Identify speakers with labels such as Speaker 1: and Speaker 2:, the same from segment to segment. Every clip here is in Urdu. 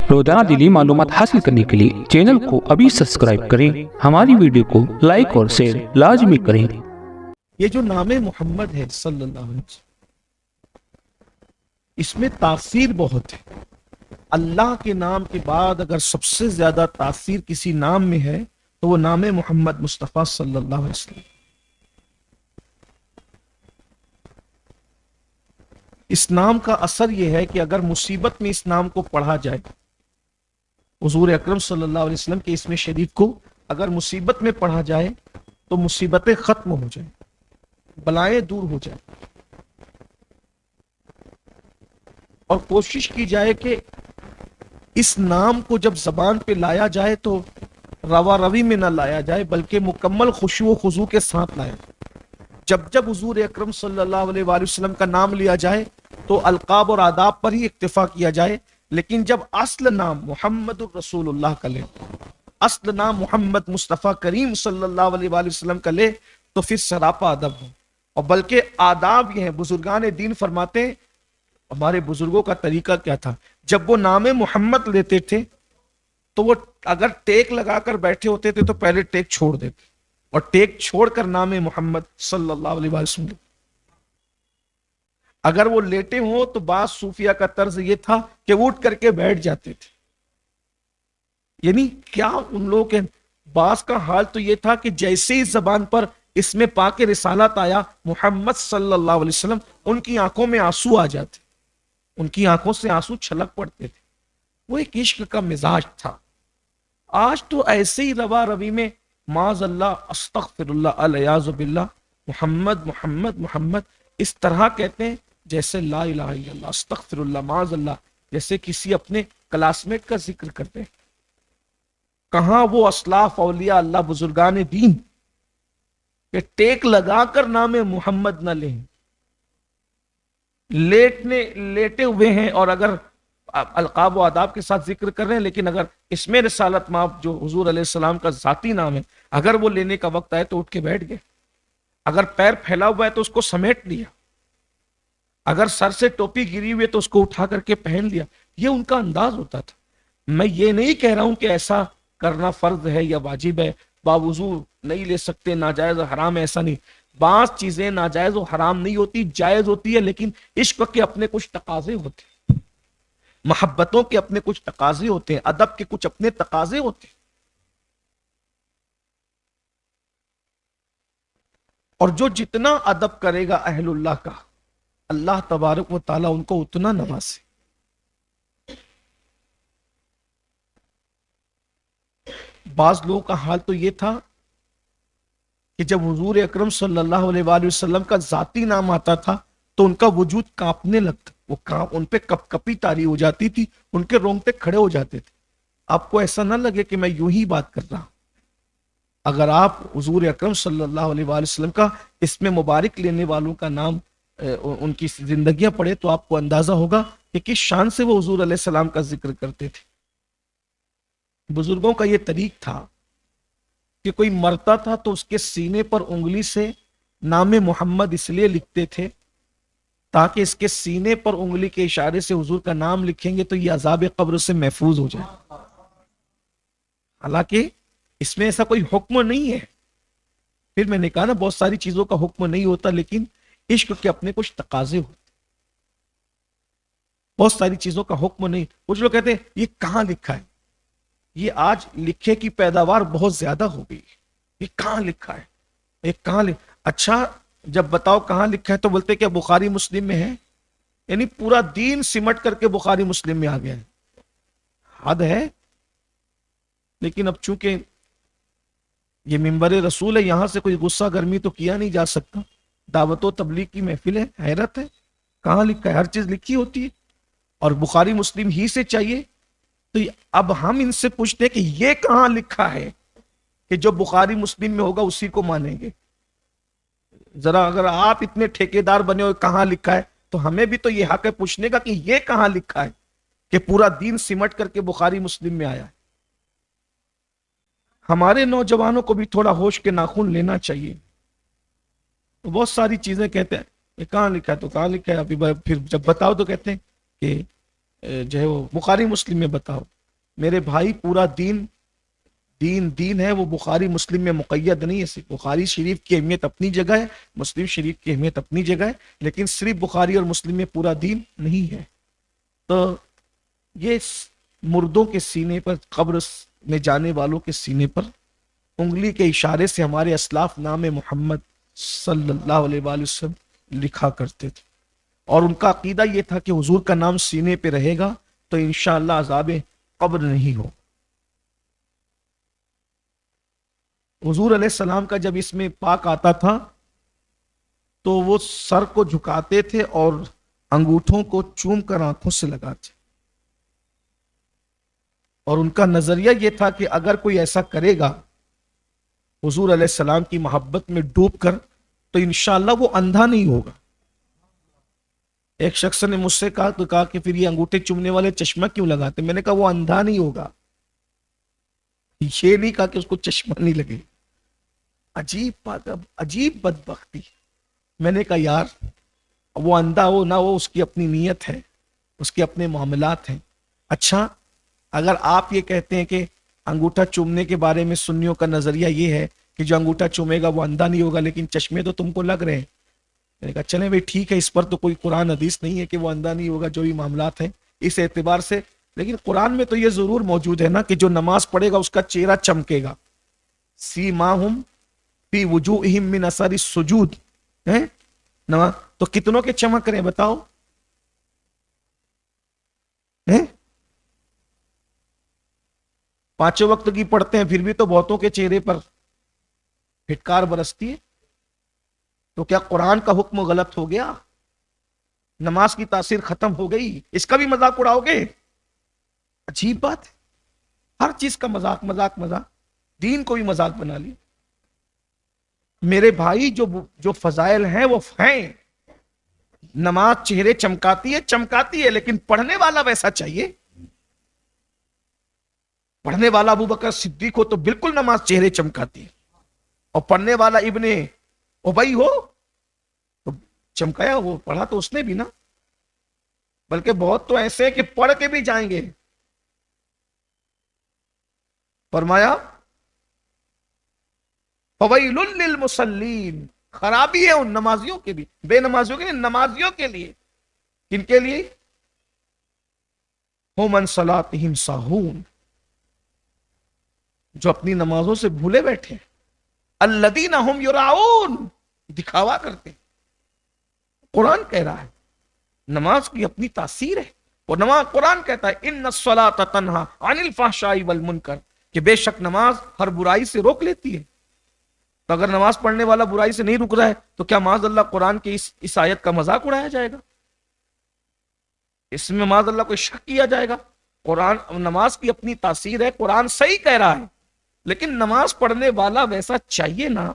Speaker 1: روزانہ دینی معلومات حاصل کرنے کے لیے چینل کو ابھی سبسکرائب کریں، ہماری ویڈیو کو لائک اور شیئر لازمی کریں۔
Speaker 2: یہ جو نام محمد ہے صلی اللہ علیہ وسلم، اس میں تاثیر بہت ہے۔ اللہ کے نام کے بعد اگر سب سے زیادہ تاثیر کسی نام میں ہے تو وہ نام محمد مصطفیٰ صلی اللہ علیہ وسلم۔ اس نام کا اثر یہ ہے کہ اگر مصیبت میں اس نام کو پڑھا جائے، حضور اکرم صلی اللہ علیہ وسلم کے اسم شریف کو اگر مصیبت میں پڑھا جائے تو مصیبتیں ختم ہو جائیں، بلائیں دور ہو جائیں، اور کوشش کی جائے کہ اس نام کو جب زبان پہ لایا جائے تو روا روی میں نہ لایا جائے بلکہ مکمل خشوع و خضوع کے ساتھ لایا جائے۔ جب حضور اکرم صلی اللہ علیہ وآلہ وسلم کا نام لیا جائے تو القاب اور آداب پر ہی اکتفا کیا جائے، لیکن جب اصل نام محمد الرسول اللہ کا لے، اصل نام محمد مصطفیٰ کریم صلی اللہ علیہ وآلہ وسلم کا لے تو پھر سراپا ادب ہو۔ اور بلکہ آداب یہ ہیں، بزرگان دین فرماتے ہیں، ہمارے بزرگوں کا طریقہ کیا تھا، جب وہ نام محمد لیتے تھے تو وہ اگر ٹیک لگا کر بیٹھے ہوتے تھے تو پہلے ٹیک چھوڑ دیتے اور ٹیک چھوڑ کر نام محمد صلی اللہ علیہ وسلم۔ اگر وہ لیٹے ہوں تو بعض صوفیہ کا طرز یہ تھا کہ وہ اٹھ کر کے بیٹھ جاتے تھے۔ یعنی کیا ان لوگوں کے بعض کا حال تو یہ تھا کہ جیسے ہی زبان پر اس میں پاک رسالت آیا محمد صلی اللہ علیہ وسلم، ان کی آنکھوں میں آنسو آ جاتے، ان کی آنکھوں سے آنسو چھلک پڑتے تھے۔ وہ ایک عشق کا مزاج تھا۔ آج تو ایسے ہی روا روی میں معاذ اللہ، استغفر اللہ، الیاذ باللہ، محمد محمد محمد اس طرح کہتے ہیں جیسے لا الہ الا اللہ، استغفر اللہ، معاذ اللہ، جیسے کسی اپنے کلاس میٹ کا ذکر کرتے ہیں۔ کہاں وہ اسلاف اولیاء اللہ بزرگان دین کہ ٹیک لگا کر نام محمد نہ لیں، لیٹے ہوئے ہیں اور اگر القاب و آداب کے ساتھ ذکر کر رہے ہیں، لیکن اگر اس میں رسالت مآب جو حضور علیہ السلام کا ذاتی نام ہے، اگر وہ لینے کا وقت آئے تو اٹھ کے بیٹھ گئے، اگر پیر پھیلا ہوا ہے تو اس کو سمیٹ لیا، اگر سر سے ٹوپی گری ہوئی ہے تو اس کو اٹھا کر کے پہن لیا۔ یہ ان کا انداز ہوتا تھا۔ میں یہ نہیں کہہ رہا ہوں کہ ایسا کرنا فرض ہے یا واجب ہے، باوضو نہیں لے سکتے، ناجائز حرام ہے، ایسا نہیں۔ بعض چیزیں ناجائز و حرام نہیں ہوتی، جائز ہوتی ہے، لیکن عشق کے اپنے کچھ تقاضے ہوتے ہیں، محبتوں کے اپنے کچھ تقاضے ہوتے ہیں، ادب کے کچھ اپنے تقاضے ہوتے ہیں، اور جو جتنا ادب کرے گا اہل اللہ کا، اللہ تبارک و تعالیٰ ان کو اتنا نوازے۔ بعض لوگوں کا حال تو یہ تھا کہ جب حضور اکرم صلی اللہ علیہ وآلہ وسلم کا ذاتی نام آتا تھا تو ان کا وجود کانپنے لگتا، وہ ان پہ کپ کپی طاری ہو جاتی تھی، ان کے رونگٹے کھڑے ہو جاتے تھے۔ آپ کو ایسا نہ لگے کہ میں یوں ہی بات کر رہا ہوں۔ اگر آپ حضور اکرم صلی اللہ علیہ وآلہ وسلم کا اس میں مبارک لینے والوں کا نام، ان کی زندگیاں پڑھے تو آپ کو اندازہ ہوگا کہ کس شان سے وہ حضور علیہ السلام کا ذکر کرتے تھے۔ بزرگوں کا یہ طریق تھا کہ کوئی مرتا تھا تو اس کے سینے پر انگلی سے نام محمد اس لیے لکھتے تھے تاکہ اس کے سینے پر انگلی کے اشارے سے حضور کا نام لکھیں گے تو یہ عذاب قبر سے محفوظ ہو جائے۔ حالانکہ اس میں ایسا کوئی حکم نہیں ہے۔ پھر میں نے کہا نا، بہت ساری چیزوں کا حکم نہیں ہوتا، لیکن عشق کے اپنے کچھ تقاضے ہوتے۔ بہت ساری چیزوں کا حکم نہیں۔ کچھ لوگ کہتے ہیں یہ کہاں لکھا ہے؟ یہ آج لکھے کی پیداوار بہت زیادہ ہو گئی، یہ کہاں لکھا ہے، یہ کہاں اچھا جب بتاؤ کہاں لکھا ہے تو بولتے کہ بخاری مسلم میں ہے، یعنی پورا دین سمٹ کر کے بخاری مسلم میں آ گیا ہے۔ حد ہے۔ لیکن اب چونکہ یہ منبر رسول ہے، یہاں سے کوئی غصہ گرمی تو کیا نہیں جا سکتا، دعوت و تبلیغ کی محفل ہے، حیرت ہے کہاں لکھا ہے؟ ہر چیز لکھی ہوتی ہے اور بخاری مسلم ہی سے چاہیے۔ تو اب ہم ان سے پوچھتے ہیں کہ یہ کہاں لکھا ہے کہ جو بخاری مسلم میں ہوگا اسی کو مانیں گے؟ ذرا اگر آپ اتنے ٹھیکیدار بنے ہوئے کہاں لکھا ہے تو ہمیں بھی تو یہ حق ہے پوچھنے کا کہ یہ کہاں لکھا ہے کہ پورا دین سمٹ کر کے بخاری مسلم میں آیا ہے۔ ہمارے نوجوانوں کو بھی تھوڑا ہوش کے ناخن لینا چاہیے۔ تو بہت ساری چیزیں کہتے ہیں یہ کہاں لکھا ہے تو کہاں لکھا ہے، ابھی پھر جب بتاؤ تو کہتے ہیں کہ جو ہے وہ بخاری مسلم میں بتاؤ۔ میرے بھائی پورا دین دین ہے، وہ بخاری مسلم میں مقید نہیں ہے. صرف بخاری شریف کی اہمیت اپنی جگہ ہے، مسلم شریف کی اہمیت اپنی جگہ ہے، لیکن صرف بخاری اور مسلم میں پورا دین نہیں ہے. تو یہ مردوں کے سینے پر، قبر میں جانے والوں کے سینے پر انگلی کے اشارے سے ہمارے اسلاف نام محمد صلی اللہ علیہ وآلہ وسلم لکھا کرتے تھے، اور ان کا عقیدہ یہ تھا کہ حضور کا نام سینے پہ رہے گا تو انشاءاللہ عذاب قبر نہیں ہو. حضور علیہ السلام کا جب اس میں پاک آتا تھا تو وہ سر کو جھکاتے تھے اور انگوٹھوں کو چوم کر آنکھوں سے لگاتے، اور ان کا نظریہ یہ تھا کہ اگر کوئی ایسا کرے گا حضور علیہ السلام کی محبت میں ڈوب کر تو انشاءاللہ وہ اندھا نہیں ہوگا. ایک شخص نے مجھ سے کہا کہ پھر یہ انگوٹھے چومنے والے چشمہ کیوں لگاتے؟ میں نے کہا وہ اندھا نہیں ہوگا. یہ نہیں کہا کہ اس کو چشمہ نہیں لگے. عجیب بات، عجیب بدبختی. میں نے کہا یار وہ اندھا ہو نہ ہو، اس کی اپنی نیت ہے، اس کے اپنے معاملات ہیں. اچھا اگر آپ یہ کہتے ہیں کہ انگوٹھا چومنے کے بارے میں سنیوں کا نظریہ یہ ہے کہ جو انگوٹھا چومے گا وہ اندھا نہیں ہوگا، لیکن چشمے تو تم کو لگ رہے ہیں. میں نے کہا چلیں بھائی ٹھیک ہے، اس پر تو کوئی قرآن حدیث نہیں ہے کہ وہ اندھا نہیں ہوگا، جو بھی معاملات ہیں اس اعتبار سے. لیکن قرآن میں تو یہ ضرور موجود ہے نا کہ جو نماز پڑھے گا اس کا چہرہ چمکے گا. سیماہم فی وجوہہم من اثر السجود. تو کتنوں کے چمک رہے بتاؤ؟ پانچوں وقت کی پڑھتے ہیں پھر بھی تو بہتوں کے چہرے پر پھٹکار برستی ہے. تو کیا قرآن کا حکم غلط ہو گیا؟ نماز کی تاثیر ختم ہو گئی؟ اس کا بھی مذاق اڑاؤ گے؟ عجیب بات ہے، ہر چیز کا مذاق مذاق مذاق، دین کو بھی مذاق بنا لی. میرے بھائی جو فضائل ہیں وہ ہیں. نماز چہرے چمکاتی ہے، لیکن پڑھنے والا ویسا چاہیے. پڑھنے والا ابو بکر صدیق ہو تو بالکل نماز چہرے چمکاتی ہے، اور پڑھنے والا ابن ابی ہو تو چمکایا، وہ پڑھا تو اس نے بھی نا. بلکہ بہت تو ایسے کہ پڑھ کے بھی جائیں گے. فرمایا فویل للمصلین، خرابی ہے ان نمازیوں کے بھی، بے نمازیوں کے لیے، نمازیوں کے لیے. کن کے لیے؟ ہم عن صلاتہم ساہون، جو اپنی نمازوں سے بھولے بیٹھے. الذین ہم یراؤن، دکھاوا کرتے. قرآن کہہ رہا ہے نماز کی اپنی تاثیر ہے، اور نماز قرآن کہتا ہے ان الصلاۃ تنہا عن الفحشاء والمنکر، کہ بے شک نماز ہر برائی سے روک لیتی ہے. تو اگر نماز پڑھنے والا برائی سے نہیں رک رہا ہے تو کیا معاذ اللہ قرآن کی اس آیت کا مذاق اڑایا جائے گا؟ اس میں معاذ اللہ کوئی شک کیا جائے گا؟ قرآن، نماز کی اپنی تاثیر ہے، قرآن صحیح کہہ رہا ہے، لیکن نماز پڑھنے والا ویسا چاہیے نا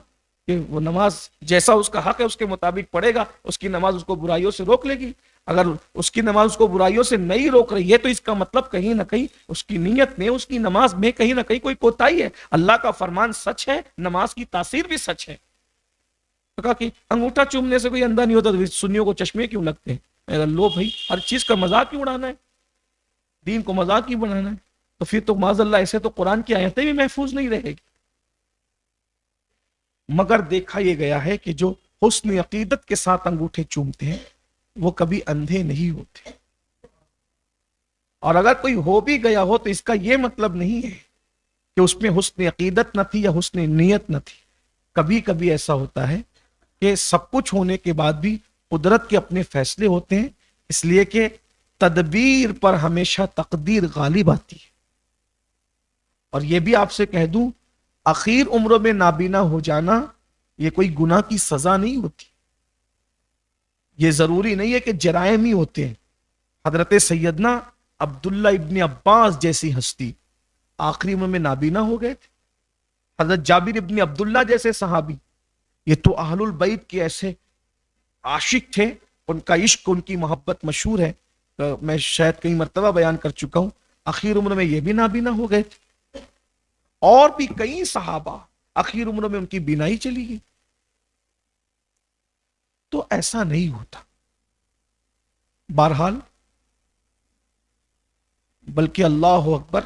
Speaker 2: کہ وہ نماز جیسا اس کا حق ہے اس کے مطابق پڑھے گا. اس کی نماز اس کو برائیوں سے روک لے گی. اگر اس کی نماز اس کو برائیوں سے نہیں روک رہی ہے تو اس کا مطلب کہیں نہ کہیں اس کی نیت میں، اس کی نماز میں کہیں نہ کہیں کوئی کوتاہی ہے. اللہ کا فرمان سچ ہے، نماز کی تاثیر بھی سچ ہے. تو کہا کہ انگوٹھا چومنے سے کوئی اندھا نہیں ہوتا تو سنیوں کو چشمے کیوں لگتے ہیں؟ لو بھائی، ہر چیز کا مذاق کیوں اڑانا ہے؟ دین کو مذاق ہی بنانا ہے؟ تو پھر تو معاذ اللہ ایسے تو قرآن کی آیتیں بھی محفوظ نہیں رہے گی. مگر دیکھا یہ گیا ہے کہ جو حسن عقیدت کے ساتھ انگوٹھے چومتے ہیں وہ کبھی اندھے نہیں ہوتے. اور اگر کوئی ہو بھی گیا ہو تو اس کا یہ مطلب نہیں ہے کہ اس میں حسن عقیدت نہ تھی یا حسن نیت نہ تھی. کبھی کبھی ایسا ہوتا ہے کہ سب کچھ ہونے کے بعد بھی قدرت کے اپنے فیصلے ہوتے ہیں، اس لیے کہ تدبیر پر ہمیشہ تقدیر غالب آتی ہے. اور یہ بھی آپ سے کہہ دوں، اخیر عمروں میں نابینا ہو جانا یہ کوئی گناہ کی سزا نہیں ہوتی. یہ ضروری نہیں ہے کہ جرائم ہی ہوتے ہیں. حضرت سیدنا عبداللہ ابن عباس جیسی ہستی آخری عمر میں نابینا ہو گئے تھے. حضرت جابر ابن عبداللہ جیسے صحابی، یہ تو اہل البیت کے ایسے عاشق تھے، ان کا عشق، ان کی محبت مشہور ہے، میں شاید کئی مرتبہ بیان کر چکا ہوں. آخر عمر میں یہ بھی نابینا ہو گئے تھے. اور بھی کئی صحابہ آخر عمر میں ان کی بینائی چلی گئی. تو ایسا نہیں ہوتا. بہرحال بلکہ اللہ اکبر،